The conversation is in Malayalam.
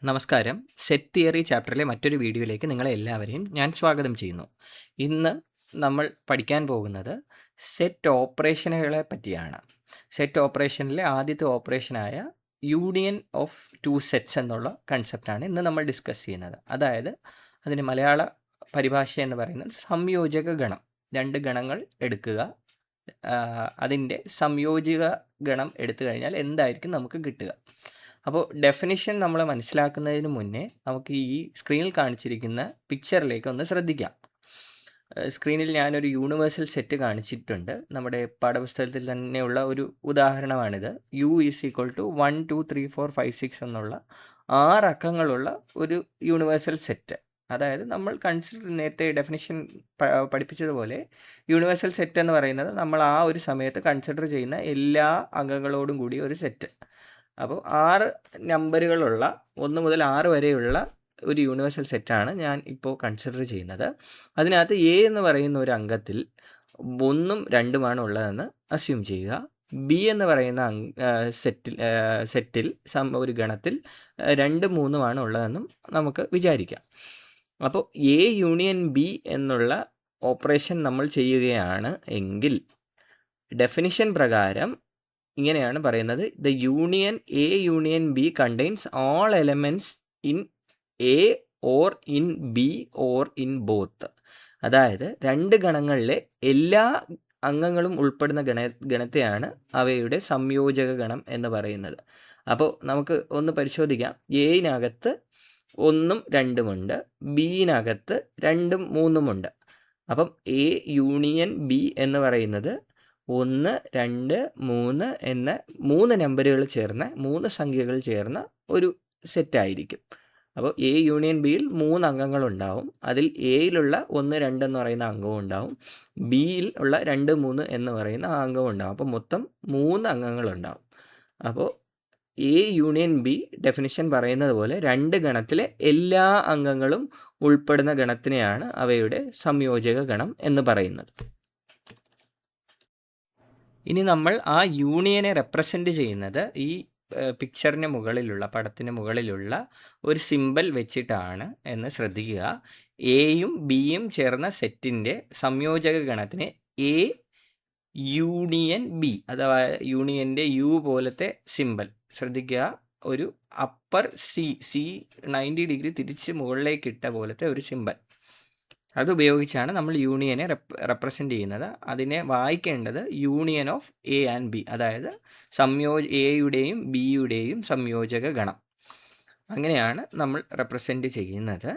നമസ്കാരം. സെറ്റ് തിയറി ചാപ്റ്ററിലെ മറ്റൊരു വീഡിയോയിലേക്ക് നിങ്ങളെ എല്ലാവരെയും ഞാൻ സ്വാഗതം ചെയ്യുന്നു. ഇന്ന് നമ്മൾ പഠിക്കാൻ പോകുന്നത് സെറ്റ് ഓപ്പറേഷനുകളെ പറ്റിയാണ്. സെറ്റ് ഓപ്പറേഷനിലെ ആദ്യത്തെ ഓപ്പറേഷനായ യൂണിയൻ ഓഫ് ടു സെറ്റ്സ് എന്നുള്ള കൺസെപ്റ്റാണ് ഇന്ന് നമ്മൾ ഡിസ്കസ് ചെയ്യുന്നത്. അതായത് അതിന് മലയാള പരിഭാഷ എന്ന് പറയുന്നത് സംയോജക ഗണം. രണ്ട് ഗണങ്ങൾ എടുക്കുക, അതിൻ്റെ സംയോജിക ഗണം എടുത്തു കഴിഞ്ഞാൽ എന്തായിരിക്കും നമുക്ക് കിട്ടുക. അപ്പോൾ ഡെഫിനിഷൻ നമ്മൾ മനസ്സിലാക്കുന്നതിന് മുന്നേ നമുക്ക് ഈ സ്ക്രീനിൽ കാണിച്ചിരിക്കുന്ന പിക്ചറിലേക്ക് ഒന്ന് ശ്രദ്ധിക്കാം. സ്ക്രീനിൽ ഞാനൊരു യൂണിവേഴ്സൽ സെറ്റ് കാണിച്ചിട്ടുണ്ട്. നമ്മുടെ പാഠപുസ്തകത്തിൽ തന്നെയുള്ള ഒരു ഉദാഹരണമാണിത്. U = 1 2 3 4 5 6 എന്നുള്ള 6 അക്കങ്ങളുള്ള ഒരു യൂണിവേഴ്സൽ സെറ്റ്. അതായത് നമ്മൾ നേരത്തെ ഡെഫിനിഷൻ പഠിപ്പിച്ചതുപോലെ യൂണിവേഴ്സൽ സെറ്റ് എന്ന് പറയുന്നത് നമ്മൾ ആ ഒരു സമയത്ത് കൺസിഡർ ചെയ്യുന്ന എല്ലാ അംഗങ്ങളോടും കൂടിയ ഒരു സെറ്റ്. അപ്പോൾ 6 നമ്പറുകളുള്ള 1 മുതൽ 6 വരെയുള്ള ഒരു യൂണിവേഴ്സൽ സെറ്റാണ് ഞാൻ ഇപ്പോൾ കൺസിഡർ ചെയ്യുന്നത്. അതിനകത്ത് A എന്ന് പറയുന്ന ഒരു അംഗത്തിൽ 1ഉം 2ഉമാണ് ഉള്ളതെന്ന് അസ്യൂം ചെയ്യുക. B എന്ന് പറയുന്ന സെറ്റിൽ ഒരു ഗണത്തിൽ 2, 3ഉമാണ് ഉള്ളതെന്നും നമുക്ക് വിചാരിക്കാം. അപ്പോൾ A യൂണിയൻ B എന്നുള്ള ഓപ്പറേഷൻ നമ്മൾ ചെയ്യുകയാണ് എങ്കിൽ ഡെഫിനിഷൻ പ്രകാരം ഇങ്ങനെയാണ് പറയുന്നത്: the union A union B contains all elements in A or in B or in both. അതായത് രണ്ട് ഗണങ്ങളിലെ എല്ലാ അംഗങ്ങളും ഉൾപ്പെടുന്ന ഗണത്തെയാണ് അവയുടെ സംയോജക ഗണം എന്ന് പറയുന്നത്. അപ്പോൾ നമുക്ക് ഒന്ന് പരിശോധിക്കാം. Aനകത്ത് 1ഉം 2ഉമുണ്ട്, Bനകത്ത് 2ഉം 3ഉമുണ്ട്. അപ്പം A യൂണിയൻ B എന്ന് പറയുന്നത് 1 2 3 എന്ന 3 നമ്പറുകൾ ചേർന്ന 3 സംഖ്യകൾ ചേർന്ന ഒരു സെറ്റായിരിക്കും. അപ്പോൾ A യൂണിയൻ Bയിൽ 3 അംഗങ്ങളുണ്ടാവും. അതിൽ Aയിലുള്ള 1 2 എന്ന് പറയുന്ന അംഗവും ഉണ്ടാവും, Bയിൽ ഉള്ള 2 3 എന്ന് പറയുന്ന ആ അംഗവും ഉണ്ടാവും. അപ്പോൾ മൊത്തം 3 അംഗങ്ങളുണ്ടാവും. അപ്പോൾ A യൂണിയൻ B ഡെഫിനിഷൻ പറയുന്നത് പോലെ രണ്ട് ഗണത്തിലെ എല്ലാ അംഗങ്ങളും ഉൾപ്പെടുന്ന ഗണത്തിനെയാണ് അവയുടെ സംയോജക ഗണം എന്ന് പറയുന്നത്. ഇനി നമ്മൾ ആ യൂണിയനെ റെപ്രസെൻ്റ് ചെയ്യുന്നത് ഈ പിക്ചറിന് മുകളിലുള്ള പടത്തിന് മുകളിലുള്ള ഒരു സിമ്പൽ വെച്ചിട്ടാണ് എന്ന് ശ്രദ്ധിക്കുക. എയും ബിയും ചേർന്ന സെറ്റിൻ്റെ സംയോജക ഗണത്തിന് A യൂണിയൻ B അഥവാ യൂണിയൻ്റെ U പോലത്തെ സിമ്പൽ ശ്രദ്ധിക്കുക. ഒരു അപ്പർ C 90 ഡിഗ്രി തിരിച്ച് മുകളിലേക്ക് ഇട്ട പോലത്തെ ഒരു സിമ്പൽ, അതുപയോഗിച്ചാണ് നമ്മൾ യൂണിയനെ റെപ്രസെൻ്റ് ചെയ്യുന്നത്. അതിനെ വായിക്കേണ്ടത് union of A and B, അതായത് Aയുടെയും Bയുടെയും സംയോജക ഗണം. അങ്ങനെയാണ് നമ്മൾ റെപ്രസെൻ്റ് ചെയ്യുന്നത്.